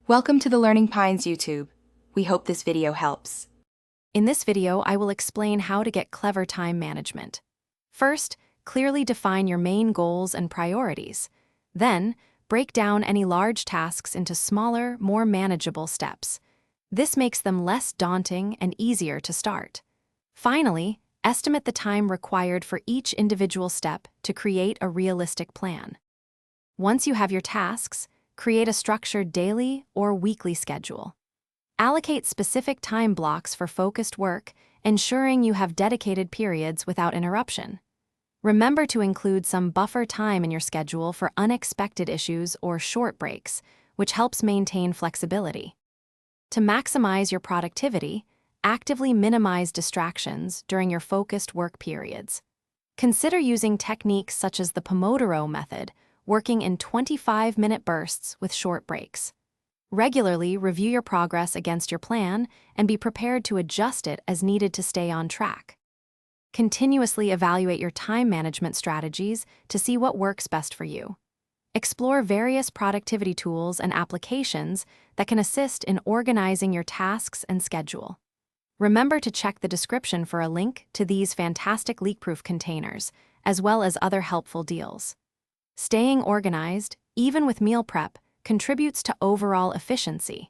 Welcome to the Learning Pines YouTube. We hope this video helps. In this video, I will explain how to get clever time management. First, clearly define your main goals and priorities. Then, break down any large tasks into smaller, more manageable steps. This makes them less daunting and easier to start. Finally, estimate the time required for each individual step to create a realistic plan. Once you have your tasks, create a structured daily or weekly schedule. Allocate specific time blocks for focused work, ensuring you have dedicated periods without interruption. Remember to include some buffer time in your schedule for unexpected issues or short breaks, which helps maintain flexibility. To maximize your productivity, actively minimize distractions during your focused work periods. Consider using techniques such as the Pomodoro method, working in 25-minute bursts with short breaks. Regularly review your progress against your plan and be prepared to adjust it as needed to stay on track. Continuously evaluate your time management strategies to see what works best for you. Explore various productivity tools and applications that can assist in organizing your tasks and schedule. Remember to check the description for a link to these fantastic leak-proof containers, as well as other helpful deals. Staying organized, even with meal prep, contributes to overall efficiency.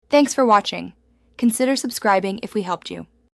Thanks for watching. Consider subscribing if we helped you.